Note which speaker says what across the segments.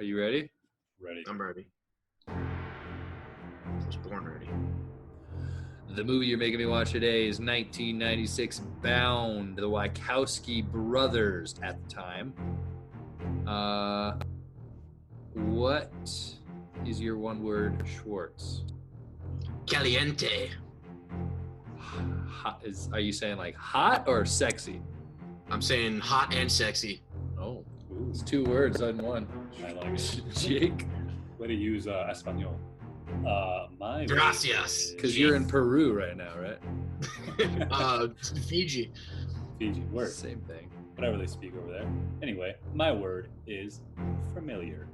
Speaker 1: Are you ready?
Speaker 2: Ready.
Speaker 3: I'm ready. I was born ready.
Speaker 1: The movie you're making me watch today is 1996 Bound, the Wachowski brothers at the time. What is your one word, Schwartz?
Speaker 3: Caliente.
Speaker 1: Hot, are you saying like hot or sexy?
Speaker 3: I'm saying hot and sexy.
Speaker 1: Oh,
Speaker 2: Ooh,
Speaker 1: it's 2 words on one.
Speaker 2: I like it.
Speaker 1: Jake?
Speaker 2: Way to use Espanol. My
Speaker 3: Gracias.
Speaker 1: Because you're in Peru right now, right?
Speaker 3: Fiji.
Speaker 2: Fiji word.
Speaker 1: Same thing.
Speaker 2: Whatever they speak over there. Anyway, my word is familiar.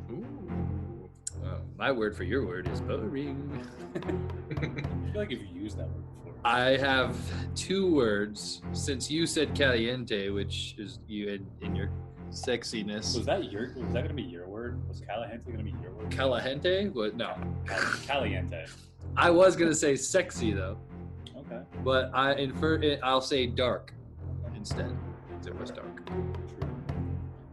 Speaker 3: Ooh.
Speaker 1: Well, my word for your word is boring.
Speaker 2: I feel like you've used that word before.
Speaker 1: I have 2 words since you said caliente, which is you in your sexiness.
Speaker 2: Was that going to be your word? Was caliente going to be your word?
Speaker 1: Calahente? What? No.
Speaker 2: Caliente.
Speaker 1: I was gonna say sexy though,
Speaker 2: Okay.
Speaker 1: but I'll say dark instead, because it was dark.
Speaker 2: True.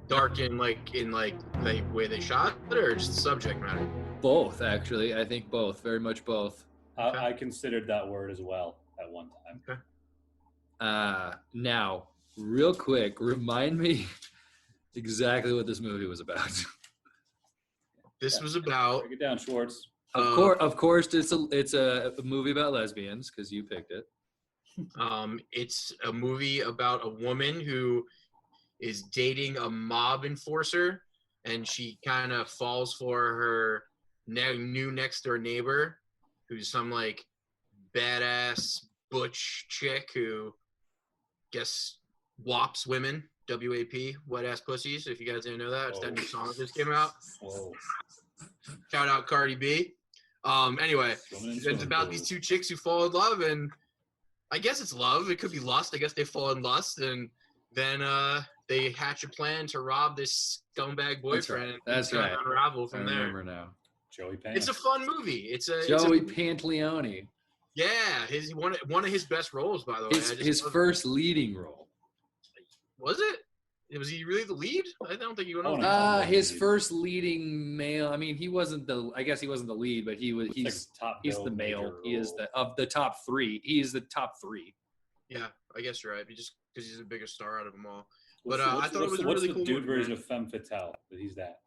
Speaker 3: Dark in the way they shot it, or just the subject matter?
Speaker 1: Both, actually. I think both. Very much both.
Speaker 3: Okay.
Speaker 2: I considered that word as well at one time.
Speaker 3: Okay.
Speaker 1: Now, real quick, remind me exactly what this movie was about.
Speaker 3: This was about.
Speaker 2: Break it down, Schwartz.
Speaker 1: Of course, it's a movie about lesbians because you picked it.
Speaker 3: It's a movie about a woman who is dating a mob enforcer, and she kind of falls for her new next door neighbor, who's some like badass butch chick who guess WAPs women, WAP, wet ass pussies. If you guys didn't know that, it's that new song that just came out.
Speaker 2: Whoa.
Speaker 3: Shout out Cardi B. Anyway, it's about these 2 chicks who fall in love, and I guess it's love. It could be lust. I guess they fall in lust, and then they hatch a plan to rob this scumbag boyfriend.
Speaker 1: That's right.
Speaker 3: And unravel from
Speaker 1: I
Speaker 3: there.
Speaker 1: remember now.
Speaker 2: Joey Pants.
Speaker 3: It's a fun movie.
Speaker 1: Joey Pantaleone.
Speaker 3: Yeah, one of his best roles, by the way.
Speaker 1: His first leading role.
Speaker 3: Was it? Was he really the lead? I don't think he went
Speaker 2: Oh,
Speaker 3: on.
Speaker 2: no.
Speaker 1: His first leading male. I mean, I guess he wasn't the lead, but he's the male. He is of the top 3. He is the top 3.
Speaker 3: Yeah, I guess you're right. Just because he's the biggest star out of them all.
Speaker 2: What's
Speaker 3: I thought it was a really cool
Speaker 2: What's the dude
Speaker 3: movie,
Speaker 2: version of Femme Fatale? That he's that.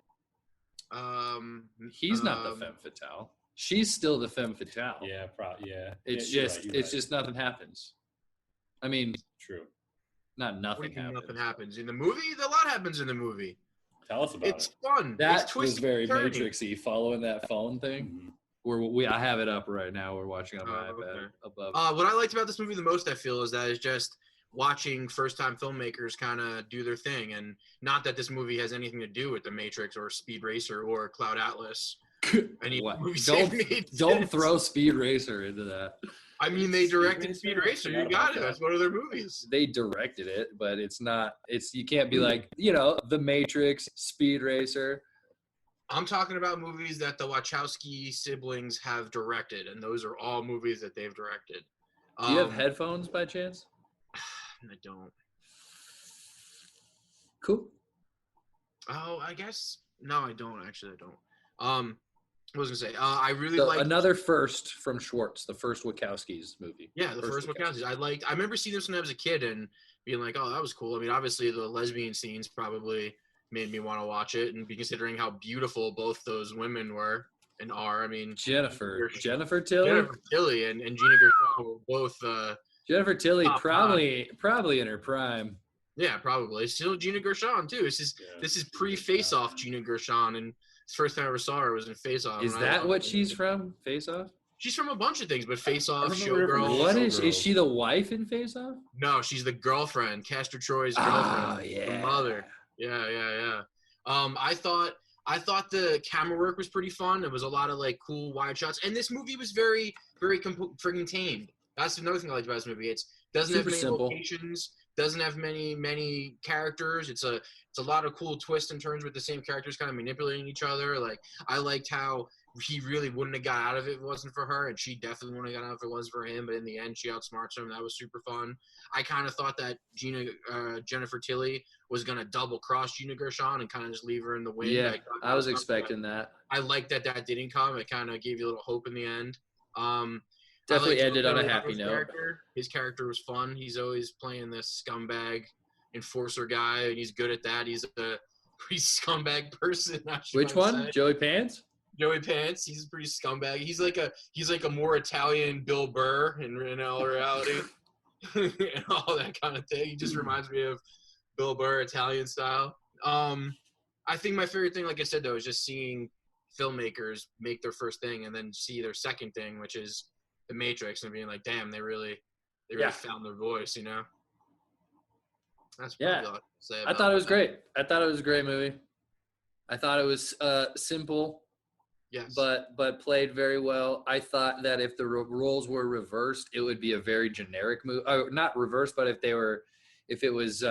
Speaker 1: He's not the femme fatale. She's still the femme fatale.
Speaker 2: Yeah, yeah.
Speaker 1: It's
Speaker 2: you're
Speaker 1: just
Speaker 2: right,
Speaker 1: it's just nothing happens. I mean,
Speaker 2: true.
Speaker 1: not nothing
Speaker 3: What do you mean
Speaker 1: happens.
Speaker 3: nothing happens in the movie? A lot happens in the movie.
Speaker 2: Tell us about
Speaker 3: It's
Speaker 2: it.
Speaker 3: fun.
Speaker 1: That
Speaker 3: it's
Speaker 1: was very
Speaker 3: turny.
Speaker 1: Matrixy, following that phone thing. I have it up right now. We're watching on my iPad above.
Speaker 3: What I liked about this movie the most, I feel, is that it's just watching first-time filmmakers kind of do their thing, and not that this movie has anything to do with The Matrix or Speed Racer or Cloud Atlas.
Speaker 1: Don't throw Speed Racer into that.
Speaker 3: I mean, they directed Speed Racer. You got it. That's one of their movies.
Speaker 1: They directed it, but it's not. You can't be like, The Matrix, Speed Racer.
Speaker 3: I'm talking about movies that the Wachowski siblings have directed, and those are all movies that they've directed.
Speaker 1: Do you have headphones by chance?
Speaker 3: I don't.
Speaker 1: Cool.
Speaker 3: Oh, I guess no, I don't. Actually, I don't. I was gonna say, I really like
Speaker 1: another first from Schwartz, the first Wachowskis movie.
Speaker 3: Yeah, the first Wachowskis. I remember seeing this when I was a kid and being like, oh, that was cool. I mean, obviously the lesbian scenes probably made me want to watch it, and be considering how beautiful both those women were and are. I mean,
Speaker 1: Jennifer Tilly,
Speaker 3: Jennifer Tilly, and Gina Gershon were both.
Speaker 1: Jennifer Tilly probably in her prime.
Speaker 3: Yeah, probably. Still Gina Gershon too. This is pre-Face Off Gina Gershon, and the first time I ever saw her was in Face Off.
Speaker 1: Is that what she's from? Face Off?
Speaker 3: She's from a bunch of things, but Face Off, Showgirl.
Speaker 1: What is she the wife in Face Off?
Speaker 3: No, she's the girlfriend, Castor Troy's girlfriend.
Speaker 1: Oh yeah.
Speaker 3: The mother. Yeah. I thought the camera work was pretty fun. It was a lot of like cool wide shots, and this movie was very, very freaking tamed. That's another thing I liked about this movie. It doesn't have many locations, doesn't have many characters. It's a lot of cool twists and turns with the same characters kind of manipulating each other. Like I liked how he really wouldn't have got out of it if it wasn't for her, and she definitely wouldn't have got out if it wasn't for him. But in the end, she outsmarts him. That was super fun. I kind of thought that Jennifer Tilly was gonna double cross Gina Gershon and kind of just leave her in the wind.
Speaker 1: Yeah, I was expecting that.
Speaker 3: I like that didn't come. It kind of gave you a little hope in the end.
Speaker 1: Definitely ended on a happy note.
Speaker 3: His character was fun. He's always playing this scumbag enforcer guy, and he's good at that. He's a pretty scumbag person.
Speaker 1: Which one? Joey Pants?
Speaker 3: Joey Pants. He's a pretty scumbag. He's like a more Italian Bill Burr in all reality, and all that kind of thing. He just reminds me of Bill Burr, Italian style. I think my favorite thing, like I said, though, is just seeing filmmakers make their first thing and then see their second thing, which is The Matrix, and being like, damn, they really found their voice, you know? That's all I have to say about
Speaker 1: I thought it was great. I thought it was a great movie. I thought it was simple,
Speaker 3: yes,
Speaker 1: but played very well. I thought that if the roles were reversed, it would be a very generic movie. Not reversed, but if it was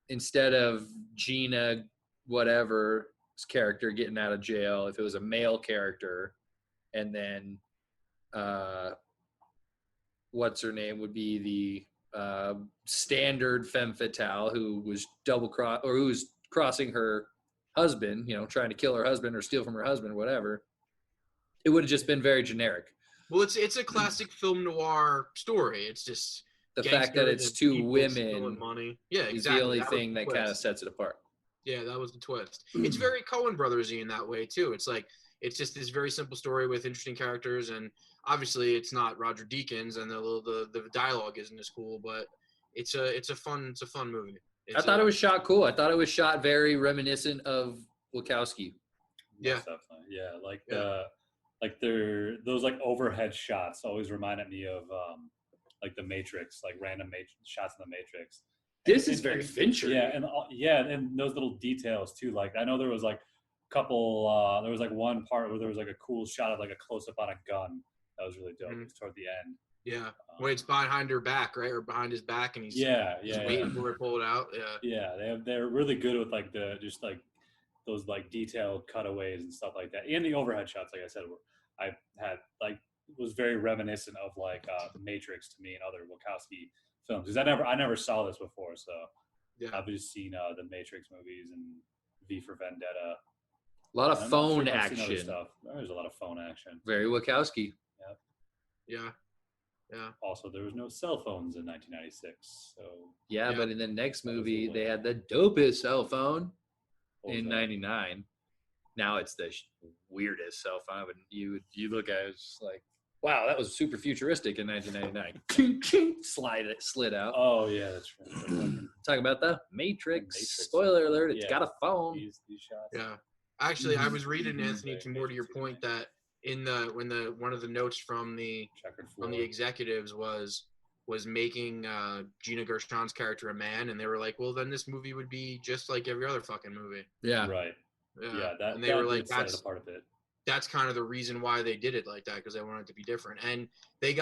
Speaker 1: instead of Gina whatever's character getting out of jail, if it was a male character, and then what's her name would be the standard femme fatale who was who was crossing her husband, trying to kill her husband or steal from her husband, whatever. It would have just been very generic.
Speaker 3: Well, it's a classic film noir story. It's just
Speaker 1: the fact that it's two women.
Speaker 3: Money. Yeah, exactly.
Speaker 1: Is the only thing that kind of sets it apart.
Speaker 3: Yeah, that was the twist. It's very Coen Brothers-y in that way too. It's like it's just this very simple story with interesting characters, and obviously it's not Roger Deakins, and the dialogue isn't as cool, but it's a fun movie.
Speaker 1: I thought it was shot cool. I thought it was shot very reminiscent of Wachowski.
Speaker 3: Yeah,
Speaker 2: definitely. Yeah, those like overhead shots always reminded me of like The Matrix, like random shots in The Matrix.
Speaker 1: This is very Fincher.
Speaker 2: Yeah, and those little details too. Like I know there was like a couple. There was like one part where there was like a cool shot of like a close up on a gun. That was really dope. It was toward the end.
Speaker 3: Yeah, when it's behind her back, right, or behind his back, and he's waiting for her to pull it out.
Speaker 2: They're really good with like those like detailed cutaways and stuff like that, and the overhead shots. Like I said, was very reminiscent of like The Matrix to me and other Wachowski films, because I never saw this before, so I've just seen The Matrix movies and V for Vendetta.
Speaker 1: A lot of phone action.
Speaker 2: There's a lot of phone action.
Speaker 1: Very Wachowski.
Speaker 3: Yeah.
Speaker 2: Also, there was no cell phones in 1996, so.
Speaker 1: Yeah, but in the next movie, they had the dopest cell phone in '99. Now it's the weirdest cell phone. But you look at it, it's like, wow, that was super futuristic in 1999. Slid out.
Speaker 2: Oh yeah, that's right.
Speaker 1: Talking about the Matrix. Spoiler alert! It's got a phone.
Speaker 2: These shots.
Speaker 3: Yeah, actually, I was reading, Anthony, more to your point, that when one of the notes from the executives was making Gina Gershon's character a man, and they were like, well, then this movie would be just like every other fucking movie.
Speaker 1: Yeah.
Speaker 2: Right.
Speaker 3: Yeah. And they were like, that's part of it. That's kind of the reason why they did it like that, because they wanted it to be different. And they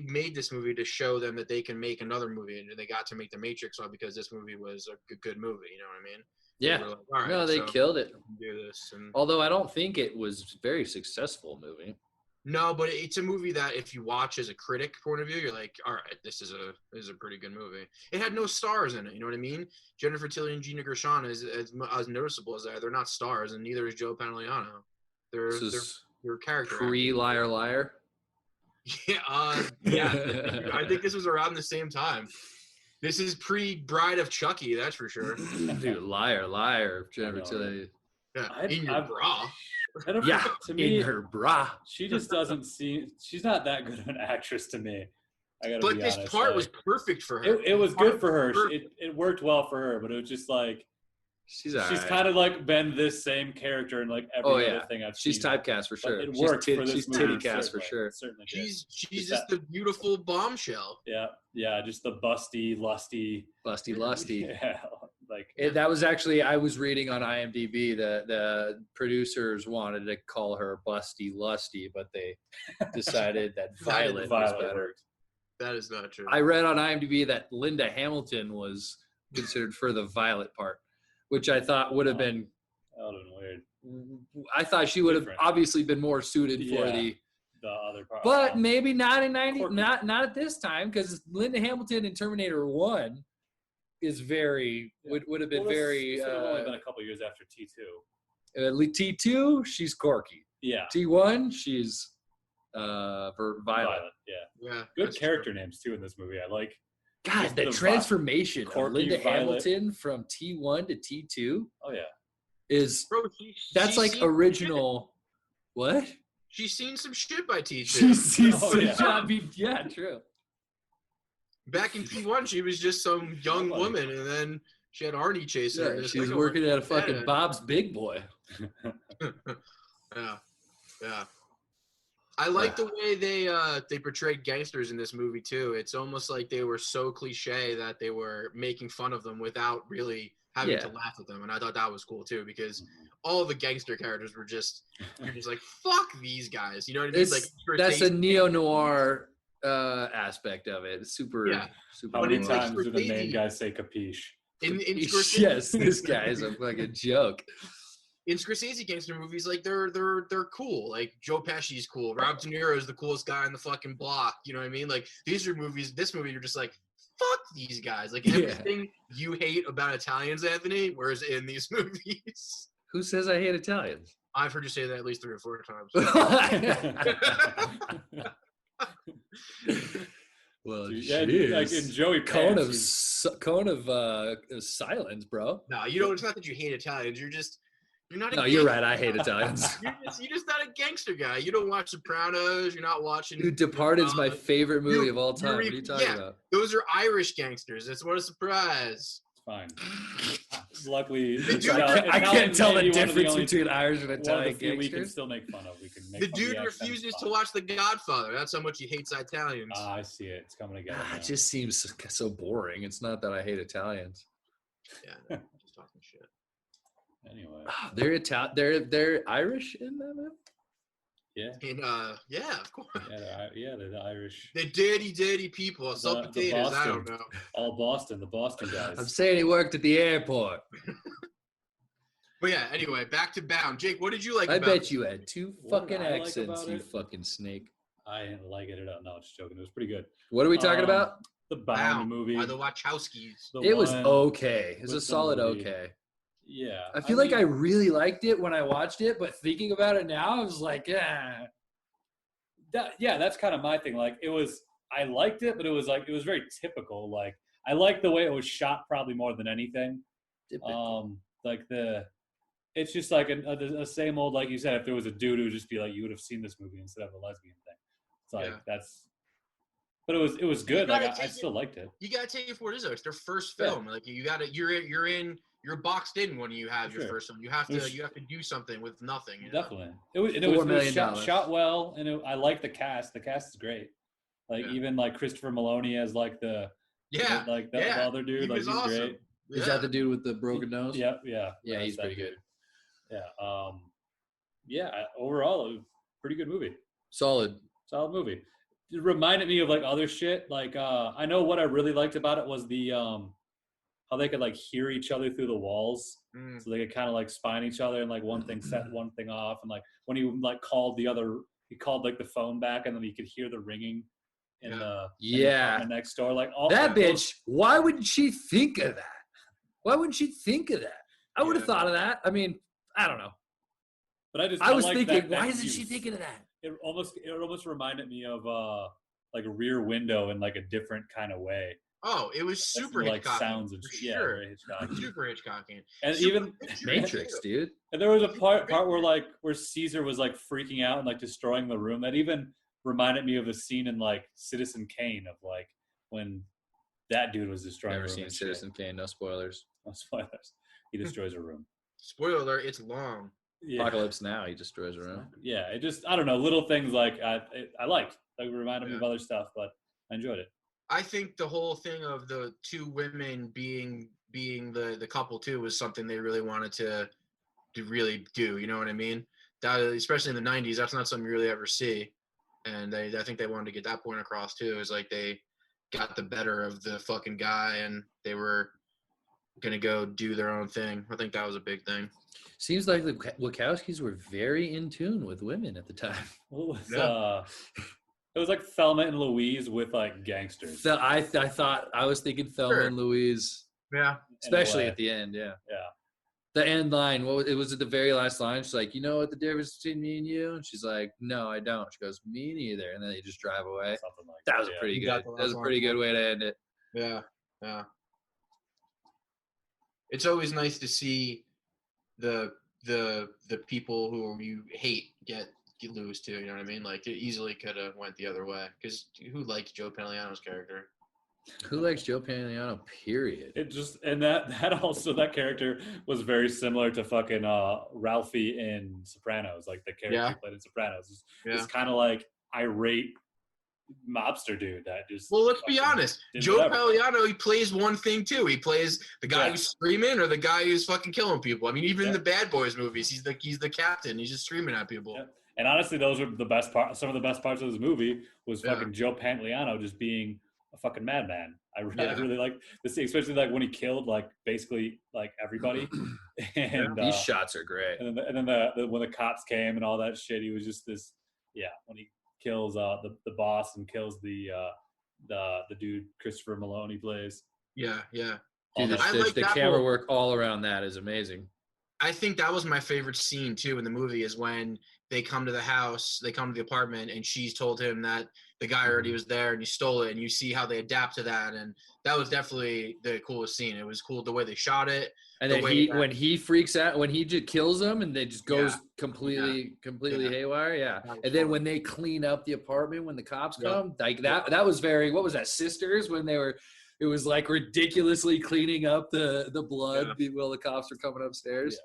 Speaker 3: made this movie to show them that they can make another movie, and they got to make The Matrix because this movie was a good movie. You know what I mean?
Speaker 1: Yeah.
Speaker 3: Like, all right,
Speaker 1: they killed it.
Speaker 3: Do this. And
Speaker 1: although I don't think it was a very successful movie.
Speaker 3: No, but it's a movie that if you watch as a critic point of view, you're like, all right, this is a pretty good movie. It had no stars in it, you know what I mean? Jennifer Tilly and Gina Gershon is as noticeable as that. They're not stars, and neither is Joe Pantoliano. They're character.
Speaker 1: Liar Liar.
Speaker 3: Yeah, I think this was around the same time. This is pre-Bride of Chucky, that's for sure.
Speaker 1: Dude, Liar, Jennifer Tilly.
Speaker 3: Yeah, in your bra.
Speaker 1: Yeah,
Speaker 2: to me,
Speaker 1: in her bra.
Speaker 2: She just doesn't seem. She's not that good of an actress to me.
Speaker 3: But this part was perfect for her.
Speaker 2: It was good for her. It worked well for her, but it was just like she's kind of like been this same character in like every other thing I've seen.
Speaker 1: She's typecast for sure.
Speaker 2: It worked for this
Speaker 1: she's
Speaker 2: movie.
Speaker 1: titty cast for sure.
Speaker 2: Certainly
Speaker 3: she's just the beautiful bombshell.
Speaker 2: Yeah, just the busty, lusty.
Speaker 1: Yeah,
Speaker 2: like
Speaker 1: that was actually, I was reading on IMDb that the producers wanted to call her busty lusty, but they decided that Violet was better.
Speaker 3: That is not true.
Speaker 1: I read on IMDb that Linda Hamilton was considered for the Violet part, which I thought would have been
Speaker 2: weird.
Speaker 1: I thought she would have
Speaker 2: Different.
Speaker 1: obviously been more suited for
Speaker 2: Yeah. The other part.
Speaker 1: but maybe not in 90,
Speaker 2: Quirky.
Speaker 1: not at this time, because Linda Hamilton in Terminator 1 is very, would have been very,
Speaker 2: This would have only been a couple years after T2.
Speaker 1: T2, she's quirky.
Speaker 2: Yeah.
Speaker 1: T1, she's Violet.
Speaker 3: Yeah.
Speaker 2: Good
Speaker 3: that's
Speaker 2: character names too in this movie. I like.
Speaker 1: God,
Speaker 2: Just
Speaker 1: the
Speaker 2: the
Speaker 1: transformation of
Speaker 2: quirky
Speaker 1: Linda
Speaker 2: Violet.
Speaker 1: Hamilton from T1 to T2
Speaker 2: Oh yeah.
Speaker 1: is
Speaker 3: Bro,
Speaker 1: that's like
Speaker 3: seen
Speaker 1: original. What?
Speaker 3: She's seen some shit by T2.
Speaker 1: She's
Speaker 2: Oh, yeah.
Speaker 1: yeah, true.
Speaker 3: Back in T1, she was just some young
Speaker 2: Somebody.
Speaker 3: woman, and then she had Arnie chasing her.
Speaker 1: Yeah,
Speaker 3: in the
Speaker 1: she was
Speaker 3: second
Speaker 1: working
Speaker 3: one.
Speaker 1: at a fucking
Speaker 3: Yeah.
Speaker 1: Bob's Big Boy.
Speaker 3: Yeah. I like the way they portrayed gangsters in this movie too. It's almost like they were so cliche that they were making fun of them without really having
Speaker 1: Yeah.
Speaker 3: to laugh at them, and I thought that was cool too because all the gangster characters were just you're just like fuck these guys, you know what I mean?
Speaker 1: It's,
Speaker 3: Like
Speaker 1: that's a
Speaker 3: Scorsese-
Speaker 1: neo noir aspect of it. It's super,
Speaker 3: Yeah.
Speaker 1: super.
Speaker 2: How many
Speaker 3: it's like
Speaker 2: times do the main
Speaker 3: Scorsese.
Speaker 2: guys say capiche?
Speaker 3: in Scorsese,
Speaker 1: Yes, this guy is a fucking joke.
Speaker 3: in Scorsese gangster movies, like they're cool. Like Joe Pesci's cool. Rob De Niro is the coolest guy in the fucking block. You know what I mean? Like these are movies. This movie, you're just like, fuck these guys. Like
Speaker 1: Yeah.
Speaker 3: everything you hate about Italians, Anthony, whereas in these movies,
Speaker 1: Who says I hate Italians?
Speaker 3: I've heard you say that at least 3 or 4 times.
Speaker 1: Well,
Speaker 2: Yeah,
Speaker 1: jeez.
Speaker 2: like in Joey
Speaker 1: cone
Speaker 2: Pants,
Speaker 1: of cone of silence, bro.
Speaker 3: No, you know, it's not that you hate Italians. You're not. A
Speaker 1: No, you're
Speaker 3: gangster.
Speaker 1: right. I hate Italians.
Speaker 3: You're just not a gangster guy. You don't watch Sopranos. You're not watching.
Speaker 1: Dude, Departed's my favorite movie of all time.
Speaker 3: you're
Speaker 1: What are you talking
Speaker 3: yeah.
Speaker 1: about?
Speaker 3: Those are Irish gangsters. That's what a surprise.
Speaker 2: fine. Luckily,
Speaker 3: dude-
Speaker 1: I can't tell the difference
Speaker 2: between
Speaker 1: between Irish and
Speaker 2: one of
Speaker 1: Italian
Speaker 2: the few we can
Speaker 1: gangsters.
Speaker 2: still make fun of. We can make
Speaker 3: The
Speaker 2: fun of
Speaker 3: dude
Speaker 2: accent, it's
Speaker 3: refuses to
Speaker 2: fine.
Speaker 3: watch The Godfather. That's how much he hates Italians.
Speaker 2: Ah, I see it. It's coming together.
Speaker 1: Ah,
Speaker 2: now.
Speaker 1: it just seems so boring. It's not that I hate Italians.
Speaker 3: Yeah, no, just talking shit.
Speaker 2: Anyway,
Speaker 1: Ah, they're Irish in that movie.
Speaker 2: yeah,
Speaker 3: And yeah, of course.
Speaker 2: they're the Irish.
Speaker 3: The dirty people. Sell
Speaker 2: The
Speaker 3: potatoes. I
Speaker 2: Boston.
Speaker 3: don't know.
Speaker 2: All Boston, the Boston guys.
Speaker 1: I'm saying he worked at the airport.
Speaker 3: But yeah, anyway, back to Bound. Jake, what did you like
Speaker 1: I
Speaker 3: about
Speaker 1: bet
Speaker 3: it?
Speaker 1: you had 2
Speaker 2: What
Speaker 1: fucking
Speaker 2: did I like
Speaker 1: accents,
Speaker 2: about
Speaker 1: you
Speaker 2: it?
Speaker 1: fucking snake.
Speaker 2: I didn't like it at all. No, just joking. It was pretty good.
Speaker 1: What are we talking
Speaker 2: Um,
Speaker 1: about?
Speaker 2: The Bound
Speaker 3: Bound
Speaker 2: movie.
Speaker 3: by the Wachowskis.
Speaker 2: the
Speaker 1: It was
Speaker 2: one
Speaker 1: okay. It was a
Speaker 2: with the
Speaker 1: solid
Speaker 2: movie.
Speaker 1: okay.
Speaker 2: Yeah.
Speaker 1: I feel like I
Speaker 2: mean,
Speaker 1: really liked it when I watched it, but thinking about it now, I was like, yeah.
Speaker 2: that's kind of my thing. Like I liked it, but it was very typical. Like I liked the way it was shot probably more than anything. It's just like a same old, like you said, if there was a dude who would just be like, you would have seen this movie instead of a lesbian thing. It's like, but it was good.
Speaker 3: gotta
Speaker 2: Like I
Speaker 3: take
Speaker 2: still liked it.
Speaker 3: You gotta take it for what it is. Though. It's their first
Speaker 1: Yeah.
Speaker 3: film. Like you're boxed in when you have your
Speaker 2: Sure.
Speaker 3: first film. You have
Speaker 2: There's-
Speaker 3: to do something with nothing. You know?
Speaker 2: Definitely. It was
Speaker 1: $4 million.
Speaker 2: shot well, and I like the cast. The cast is great. Like
Speaker 3: Yeah.
Speaker 2: even like Christopher Maloney as like the
Speaker 3: Yeah.
Speaker 2: like the
Speaker 3: yeah.
Speaker 2: other dude.
Speaker 3: He
Speaker 2: Like
Speaker 3: was
Speaker 2: he's
Speaker 3: awesome.
Speaker 2: great.
Speaker 1: Is that the dude with the broken nose?
Speaker 2: Yeah.
Speaker 1: Yeah,
Speaker 2: That's
Speaker 1: he's
Speaker 2: that
Speaker 1: pretty
Speaker 2: dude.
Speaker 1: good.
Speaker 2: Yeah. Overall, it was a pretty good movie.
Speaker 1: Solid.
Speaker 2: Solid movie. It reminded me of like other shit. Like I know what I really liked about it was the how they could like hear each other through the walls.
Speaker 3: Mm.
Speaker 2: So they could kind of like spine each other and like one thing set one thing off. And like when he like called he called like the phone back and then he could hear the ringing in the apartment next door. Like all
Speaker 1: That
Speaker 2: those-
Speaker 1: bitch, why wouldn't she think of that? Why wouldn't she think of that? I would have
Speaker 3: Yeah.
Speaker 1: thought of that. I mean, I don't know.
Speaker 2: But
Speaker 1: I was
Speaker 2: like
Speaker 1: thinking,
Speaker 2: that
Speaker 1: why isn't she
Speaker 2: use.
Speaker 1: thinking of that?
Speaker 2: It almost reminded me of like a Rear Window in like a different kind of way.
Speaker 3: Oh, it was super
Speaker 2: like
Speaker 3: Hitchcock.
Speaker 2: sounds and
Speaker 3: for
Speaker 2: yeah,
Speaker 3: sure.
Speaker 2: very Hitchcock.
Speaker 3: Super Hitchcockian.
Speaker 2: And
Speaker 3: Super
Speaker 2: even
Speaker 1: Matrix, dude.
Speaker 2: and there was a part where Caesar was like freaking out and like destroying the room. That even reminded me of a scene in like Citizen Kane of like when that dude was destroying
Speaker 1: Never
Speaker 2: a room.
Speaker 1: seen
Speaker 2: and shit.
Speaker 1: Citizen Kane. No spoilers.
Speaker 2: No spoilers. He destroys a room.
Speaker 3: Spoiler alert, it's long.
Speaker 2: Yeah.
Speaker 1: Apocalypse Now. He destroys a room.
Speaker 2: Yeah, it just I don't know, little things like I liked. Like it reminded me of
Speaker 3: Yeah.
Speaker 2: other stuff, but I enjoyed it.
Speaker 3: I think the whole thing of the 2 women being the couple too was something they really wanted to really do. You know what I mean? That especially in the '90s, that's not something you really ever see. And I think they wanted to get that point across too. Is like they got the better of the fucking guy, and they were gonna go do their own thing. I think that was a big thing.
Speaker 1: Seems like the Wachowskis were very in tune with women at the time.
Speaker 2: Well,
Speaker 3: Yeah.
Speaker 2: it was like Thelma and Louise with like gangsters.
Speaker 1: I was thinking Thelma
Speaker 3: Sure.
Speaker 1: and Louise,
Speaker 3: Yeah.
Speaker 1: especially
Speaker 2: way.
Speaker 1: at the end. Yeah.
Speaker 2: Yeah.
Speaker 1: The end line, it was at the very last line. She's like, you know what the difference between me and you? And she's like, no, I don't. She goes, me neither. And then they just drive away.
Speaker 2: Something like
Speaker 1: That was
Speaker 2: yeah.
Speaker 1: pretty
Speaker 3: You
Speaker 1: good.
Speaker 3: got the
Speaker 1: That was a
Speaker 3: last
Speaker 1: pretty
Speaker 3: line.
Speaker 1: good way to end it.
Speaker 3: Yeah. It's always nice to see the people who you hate get lose to. You know what I mean? Like it easily could have went the other way. Because who likes Joe Pantoliano's character?
Speaker 1: Who likes Joe Pantoliano, period?
Speaker 2: It just and that character was very similar to fucking Ralphie in Sopranos, like the character
Speaker 3: Yeah.
Speaker 2: he played in Sopranos.
Speaker 3: Yeah.
Speaker 2: It's kind of like irate mobster dude that just.
Speaker 3: Well, let's be
Speaker 2: fucking
Speaker 3: honest.
Speaker 2: did
Speaker 3: Joe
Speaker 2: whatever.
Speaker 3: Pantoliano, he plays one thing too. He plays the guy
Speaker 2: Yeah.
Speaker 3: who's screaming or the guy who's fucking killing people. I mean, even in
Speaker 2: Yeah.
Speaker 3: the Bad Boys movies, he's the captain. He's just screaming at people.
Speaker 2: Yeah. And honestly, those are the best part. Some of the best parts of this movie was
Speaker 3: Yeah.
Speaker 2: fucking Joe Pantoliano just being a fucking madman. I
Speaker 3: Yeah.
Speaker 2: really like this, especially like when he killed like basically like everybody. And
Speaker 1: These shots are great.
Speaker 2: and then the when the cops came and all that shit, he was just this. Yeah, when he kills the boss and kills the dude Christopher Maloney plays.
Speaker 3: Yeah.
Speaker 2: All
Speaker 1: Dude,
Speaker 2: that
Speaker 3: I
Speaker 2: shit.
Speaker 3: like
Speaker 1: the
Speaker 3: that
Speaker 1: camera
Speaker 3: whole-
Speaker 1: work all around that is amazing.
Speaker 3: I think that was my favorite scene too in the movie is when they come to the house, they come to the apartment, and she's told him that the guy already was there and he stole it, and you see how they adapt to that, and that was definitely the coolest scene. It was cool the way they shot it.
Speaker 1: And
Speaker 3: The
Speaker 1: then
Speaker 3: way that-
Speaker 1: when he freaks out, when he just kills them and they just goes
Speaker 3: Yeah.
Speaker 1: completely
Speaker 3: Yeah.
Speaker 1: haywire. Yeah.
Speaker 3: That was
Speaker 1: And then
Speaker 3: fun.
Speaker 1: when they clean up the apartment, when the cops
Speaker 3: Yeah.
Speaker 1: come, like that was very, what was that? Sisters, when it was like ridiculously cleaning up the blood while the cops were coming upstairs.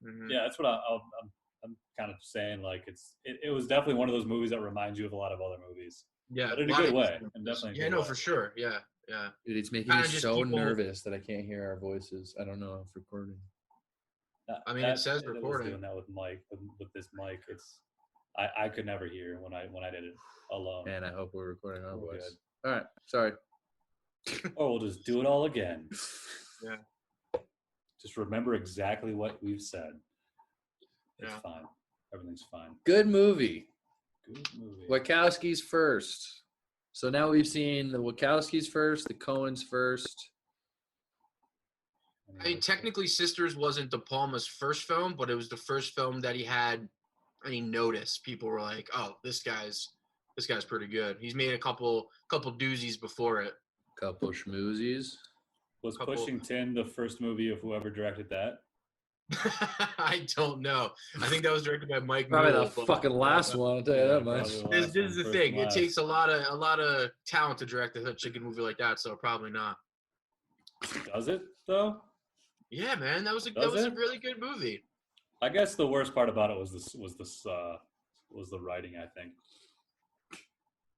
Speaker 3: Mhm.
Speaker 2: Yeah, that's what I'm kind of saying. Like it was definitely one of those movies that reminds you of a lot of other movies.
Speaker 3: Yeah,
Speaker 2: But in a
Speaker 3: lot
Speaker 2: good
Speaker 3: of
Speaker 2: way.
Speaker 3: influences.
Speaker 2: And definitely a
Speaker 3: Yeah,
Speaker 2: good
Speaker 3: no,
Speaker 2: way.
Speaker 3: for sure. Yeah.
Speaker 1: Dude, it's making
Speaker 3: Kinda
Speaker 1: me
Speaker 3: just
Speaker 1: so
Speaker 3: people-
Speaker 1: nervous that I can't hear our voices. I don't know if recording.
Speaker 3: I mean, it says
Speaker 2: was
Speaker 3: recording.
Speaker 2: doing that with Mike with this mic. It's I could never hear when I did it alone.
Speaker 1: And I hope we're recording our
Speaker 2: We're
Speaker 1: voice. All right. Sorry.
Speaker 2: Or we'll just do it all again.
Speaker 3: Yeah.
Speaker 2: Just remember exactly what we've said. It's
Speaker 3: Yeah.
Speaker 2: fine. Everything's fine.
Speaker 1: Good movie.
Speaker 2: Good movie.
Speaker 1: Wachowskis first. So now we've seen the Wachowskis first, the Coens first.
Speaker 3: I mean, technically, Sisters wasn't De Palma's first film, but it was the first film that he had any notice. People were like, "Oh, this guy's pretty good." He's made a couple doozies before it.
Speaker 1: Couple schmoozies.
Speaker 2: Was
Speaker 3: couple-
Speaker 2: Pushing Tin the first movie of whoever directed that?
Speaker 3: I don't know. I think that was directed by Mike.
Speaker 1: Probably
Speaker 3: Mule,
Speaker 1: the
Speaker 3: but-
Speaker 1: fucking last one, I'll tell you that
Speaker 2: Probably
Speaker 1: much.
Speaker 2: the
Speaker 3: This
Speaker 2: last
Speaker 3: is
Speaker 2: one,
Speaker 3: the
Speaker 2: first
Speaker 3: thing.
Speaker 2: and
Speaker 3: It
Speaker 2: last.
Speaker 3: takes a lot of talent to direct a chicken movie like that. So probably not.
Speaker 2: Does it though?
Speaker 3: Yeah, man, that was a
Speaker 2: Does it?
Speaker 3: really good movie.
Speaker 2: I guess the worst part about it was the writing, I think.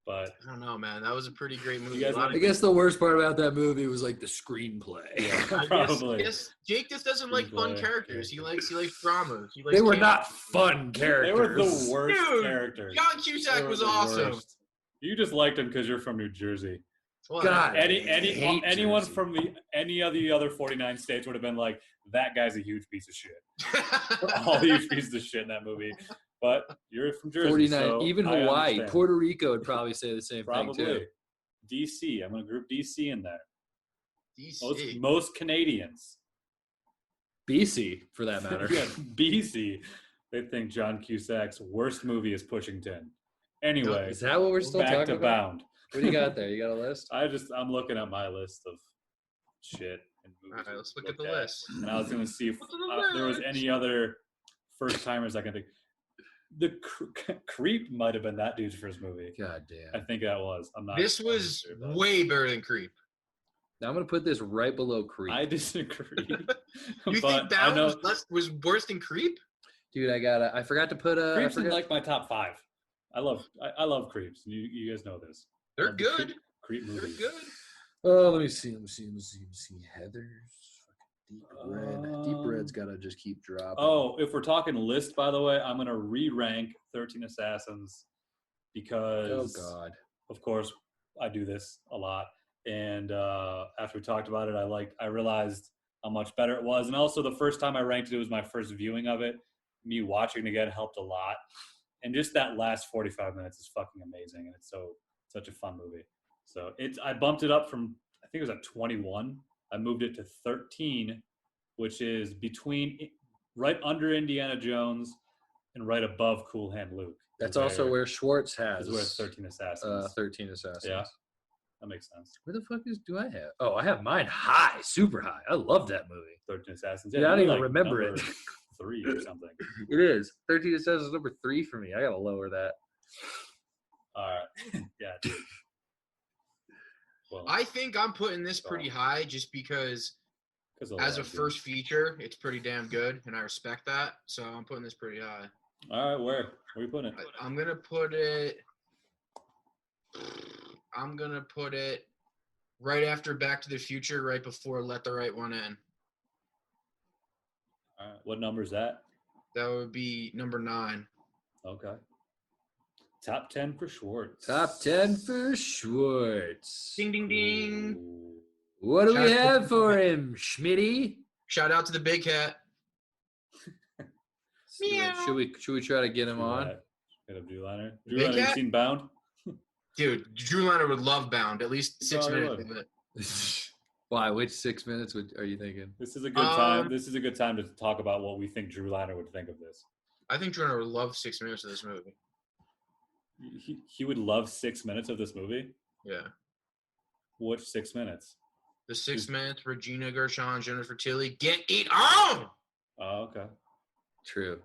Speaker 2: But
Speaker 3: I don't know, man. That was a pretty great movie.
Speaker 2: You guys
Speaker 3: A lot
Speaker 2: like-
Speaker 1: I guess the worst part about that movie was like the screenplay.
Speaker 3: I
Speaker 2: probably.
Speaker 3: guess Jake just doesn't like fun
Speaker 2: Screenplay,
Speaker 3: characters. He
Speaker 2: characters.
Speaker 3: likes dramas. He likes
Speaker 1: They were
Speaker 3: camp.
Speaker 1: not fun
Speaker 2: they
Speaker 1: characters.
Speaker 2: were the worst
Speaker 3: Dude,
Speaker 2: characters.
Speaker 3: John
Speaker 2: They
Speaker 3: Cusack
Speaker 2: were
Speaker 3: was
Speaker 2: the
Speaker 3: awesome.
Speaker 2: worst. You just liked them because you're from New Jersey.
Speaker 3: Well,
Speaker 1: God. hate
Speaker 2: Anyone
Speaker 1: Jersey.
Speaker 2: from any of the other 49 states would have been like, that guy's a huge piece of shit. All huge pieces of shit in that movie. But you're from Jersey.
Speaker 1: 49,
Speaker 2: so
Speaker 1: even
Speaker 2: I
Speaker 1: Hawaii,
Speaker 2: understand.
Speaker 1: Puerto Rico would probably say the same thing too.
Speaker 2: Probably. DC. I'm going to group DC in there.
Speaker 3: DC.
Speaker 2: Most Canadians.
Speaker 1: BC, for that matter.
Speaker 2: Yeah, BC. They think John Cusack's worst movie is Pushing Tin. Anyway,
Speaker 1: Is that what we're still
Speaker 2: back
Speaker 1: talking
Speaker 2: to
Speaker 1: about?
Speaker 2: Bound.
Speaker 1: What do you got there? You got a list?
Speaker 2: I'm looking at my list of shit and movies.
Speaker 3: All right, let's
Speaker 2: we
Speaker 3: look at the list.
Speaker 2: And I was going to see if
Speaker 3: Look at the
Speaker 2: there was
Speaker 3: list.
Speaker 2: any other first timers I can think. The Creep might have been that dude's first movie.
Speaker 1: God
Speaker 2: I
Speaker 1: damn.
Speaker 2: think that was. I'm not.
Speaker 3: This was
Speaker 2: sure, but
Speaker 3: way better than Creep.
Speaker 1: Now I'm gonna put this right below Creep.
Speaker 2: I disagree.
Speaker 3: You
Speaker 2: but
Speaker 3: think
Speaker 2: I
Speaker 3: that
Speaker 2: know
Speaker 3: was worse than Creep?
Speaker 1: Dude, I forgot to put a.
Speaker 2: Creeps in like my top 5. I love Creeps. You guys know this.
Speaker 3: They're
Speaker 2: Love the
Speaker 3: good.
Speaker 2: Creep
Speaker 3: They're
Speaker 2: movies.
Speaker 3: good.
Speaker 1: Oh, let me see. Heather's fucking Deep Red. Deep
Speaker 2: Um,
Speaker 1: Red's gotta just keep dropping.
Speaker 2: Oh, if we're talking list, by the way, I'm gonna re-rank 13 Assassins because,
Speaker 1: God.
Speaker 2: of course, I do this a lot. And after we talked about it, I realized how much better it was. And also the first time I ranked it was my first viewing of it. Me watching it again helped a lot. And just that last 45 minutes is fucking amazing. And it's such a fun movie. So I bumped it up from, I think it was at 21. I moved it to 13, which is right under Indiana Jones and right above Cool Hand Luke.
Speaker 1: That's also where Schwartz has.
Speaker 2: Is where 13 Assassins.
Speaker 1: 13 Assassins.
Speaker 2: Yeah, that makes sense.
Speaker 1: Where the fuck do I have? Oh, I have mine high, super high. I love that movie.
Speaker 2: 13 Assassins.
Speaker 1: Yeah, I don't even remember it.
Speaker 2: 3 or something.
Speaker 1: It is. 13 Assassins is number 3 for me. I gotta lower that.
Speaker 2: All right. Yeah, dude. Well,
Speaker 3: I think I'm putting this pretty high just because as a first feature, it's pretty damn good, and I respect that. So I'm putting this pretty high.
Speaker 2: All right, where are you putting it?
Speaker 3: I'm gonna put it right after Back to the Future, right before Let the Right One In.
Speaker 2: All right, what number is that?
Speaker 3: That would be number 9.
Speaker 2: Okay. Top 10 for Schwartz.
Speaker 1: Top 10 for Schwartz.
Speaker 3: Ding, ding, ding.
Speaker 2: Ooh.
Speaker 1: What do we have for him, Schmitty?
Speaker 3: Shout out to the big cat.
Speaker 1: Should we try to get him on?
Speaker 2: Get a Drew Liner.
Speaker 3: Big
Speaker 2: Drew Liner, you
Speaker 3: Cat?
Speaker 2: seen Bound?
Speaker 3: Dude, Drew Liner would love Bound. At least 6
Speaker 2: Oh, he
Speaker 3: minutes
Speaker 2: would.
Speaker 3: of it.
Speaker 1: Why? Which 6 minutes are you thinking?
Speaker 2: This is a good time. This is a good time to talk about what we think Drew Liner would think of this.
Speaker 3: I think Drew Liner would love 6 minutes of this movie.
Speaker 2: He would love 6 minutes of this movie?
Speaker 3: Yeah.
Speaker 2: Which 6 minutes?
Speaker 3: The 6 minutes, Regina Gershon, Jennifer Tilly, get it on!
Speaker 2: Oh, okay.
Speaker 1: True.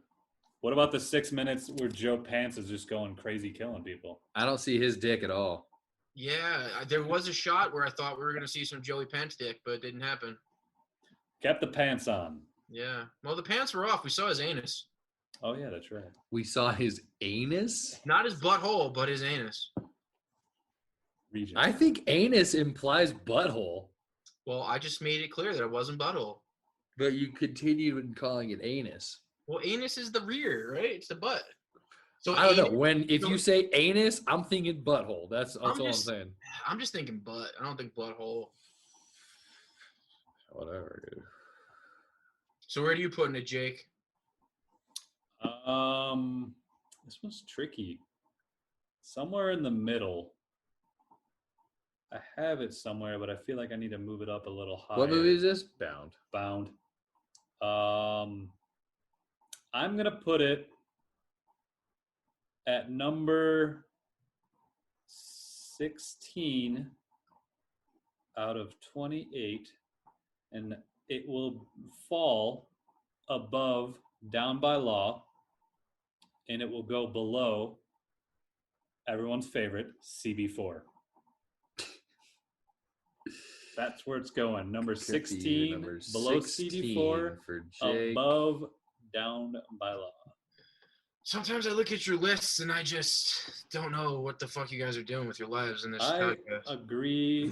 Speaker 2: What about the 6 minutes where Joe Pants is just going crazy killing people?
Speaker 1: I don't see his dick at all.
Speaker 3: Yeah, there was a shot where I thought we were going to see some Joey Pants dick, but it didn't happen.
Speaker 2: Kept the pants on.
Speaker 3: Yeah. Well, the pants were off. We saw his anus.
Speaker 2: Oh, yeah, that's right.
Speaker 1: We saw his anus?
Speaker 3: Not his butthole, but his anus.
Speaker 2: Region.
Speaker 1: I think anus implies butthole.
Speaker 3: Well, I just made it clear that it wasn't butthole.
Speaker 1: But you continue in calling it anus.
Speaker 3: Well, anus is the rear, right? It's the butt. So
Speaker 1: I don't know.
Speaker 3: anus,
Speaker 1: If you say anus, I'm thinking butthole. That's all I'm
Speaker 3: just-
Speaker 1: saying.
Speaker 3: I'm just thinking butt. I don't think butthole.
Speaker 1: Whatever, dude.
Speaker 3: So where do you putting it, Jake?
Speaker 2: This one's tricky. Somewhere in the middle. I have it somewhere, but I feel like I need to move it up a little higher.
Speaker 1: What movie is this? Bound.
Speaker 2: Bound. I'm gonna put it at number 16 out of 28, and it will fall above Down by Law, and it will go below everyone's favorite CB4. That's where it's going. Number 16, below CB4,
Speaker 1: for Jake.
Speaker 2: above Down by Law.
Speaker 3: Sometimes I look at your lists and I just don't know what the fuck you guys are doing with your lives in this
Speaker 2: I
Speaker 3: podcast.
Speaker 2: agree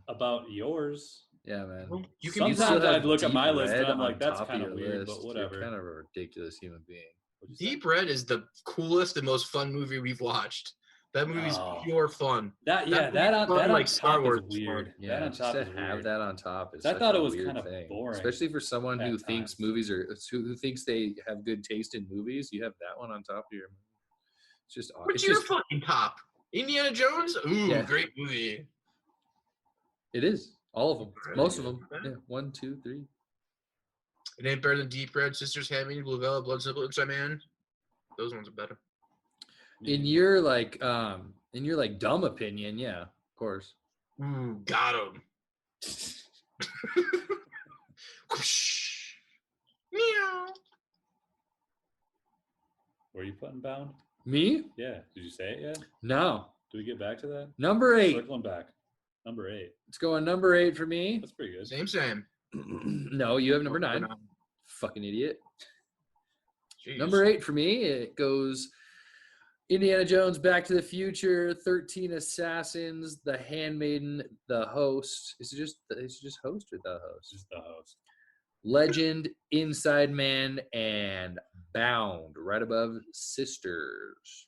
Speaker 2: about yours.
Speaker 1: Yeah, man.
Speaker 3: You can
Speaker 2: Sometimes
Speaker 1: still
Speaker 2: I'd
Speaker 1: have
Speaker 2: look at my
Speaker 1: Deep
Speaker 2: list and
Speaker 1: Red
Speaker 2: I'm like,
Speaker 1: on
Speaker 2: that's
Speaker 1: top of
Speaker 2: kind of
Speaker 1: your
Speaker 2: weird,
Speaker 1: list.
Speaker 2: but whatever.
Speaker 1: You're kind of a ridiculous human being.
Speaker 2: What'd you say?
Speaker 3: Deep Red is the coolest and most fun movie we've watched. That movie's
Speaker 2: Oh.
Speaker 3: pure fun.
Speaker 2: That
Speaker 3: movie's
Speaker 2: on
Speaker 3: fun, like
Speaker 2: top
Speaker 3: Star Wars
Speaker 2: is weird.
Speaker 1: Yeah,
Speaker 2: that on
Speaker 1: just
Speaker 2: top
Speaker 1: to
Speaker 2: is
Speaker 1: have
Speaker 2: weird.
Speaker 1: that on top is
Speaker 2: I
Speaker 1: such
Speaker 2: thought
Speaker 1: a
Speaker 2: it was
Speaker 1: weird
Speaker 2: kind of
Speaker 1: thing.
Speaker 2: boring
Speaker 1: Especially for someone
Speaker 2: at
Speaker 1: who thinks
Speaker 2: times.
Speaker 1: movies are who thinks they have good taste in movies. You have that one on top of your. It's just awesome.
Speaker 3: What's your fucking top? Indiana Jones? Ooh,
Speaker 1: Yeah.
Speaker 3: great movie.
Speaker 1: It is all of them,
Speaker 3: Really
Speaker 1: most of
Speaker 3: good.
Speaker 1: them. Yeah, 1, 2, 3.
Speaker 3: It ain't better than Deep Red, Sisters Having, Blue Velvet, Blood Simple, Inside Man. Those ones are better.
Speaker 1: In your dumb opinion, yeah, of course.
Speaker 3: Ooh, got him. Meow.
Speaker 2: Were you putting Bound?
Speaker 1: Me?
Speaker 2: Yeah. Did you say it yet?
Speaker 1: No.
Speaker 2: Do we get back to that?
Speaker 1: Number 8.
Speaker 2: Circling back. Number 8.
Speaker 1: It's going number 8 for me.
Speaker 2: That's pretty good.
Speaker 3: Same.
Speaker 1: No, you have number 9. Fucking idiot.
Speaker 3: Jeez.
Speaker 1: Number 8 for me, it goes Indiana Jones, Back to the Future, 13 Assassins, The Handmaiden, The Host. Is it just Host or The Host?
Speaker 2: Just the host.
Speaker 1: Legend, Inside Man, and Bound, right above Sisters.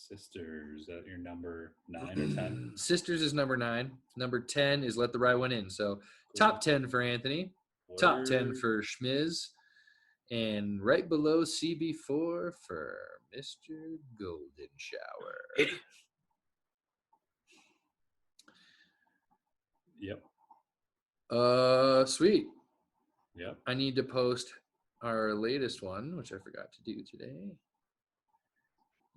Speaker 2: Sisters, is that your number 9 or 10?
Speaker 1: Sisters is number 9. Number 10 is Let the Right One In. So top 10 for Anthony, top 10 for Schmiz, and right below CB4 for Mr. Golden Shower.
Speaker 2: Yep.
Speaker 1: Sweet.
Speaker 2: Yep.
Speaker 1: I need to post our latest one, which I forgot to do today.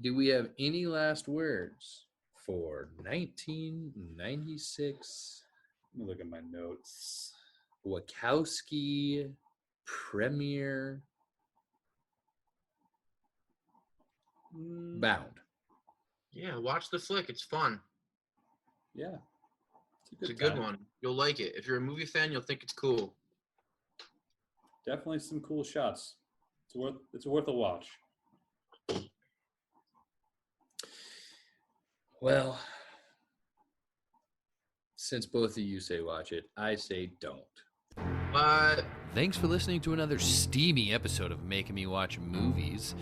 Speaker 1: Do we have any last words for 1996
Speaker 2: Let me look at my notes.
Speaker 1: Wachowski premiere Bound?
Speaker 3: Yeah, watch the flick. It's fun.
Speaker 2: Yeah.
Speaker 3: It's a good one. You'll like it. If you're a movie fan, you'll think it's cool.
Speaker 2: Definitely some cool shots. It's worth a watch.
Speaker 1: Well, since both of you say watch it, I say don't. Thanks for listening to another steamy episode of Making Me Watch Movies.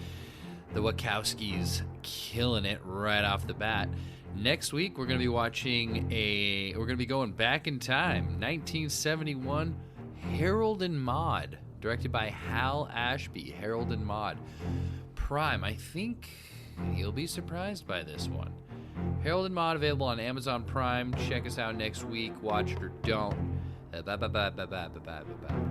Speaker 1: The Wachowskis killing it right off the bat. Next week, we're going to be going back in time. 1971, Harold and Maude, directed by Hal Ashby. Harold and Maude. Prime. I think you'll be surprised by this one. Harold and Maude available on Amazon Prime. Check us out next week. Watch it or don't. Bye.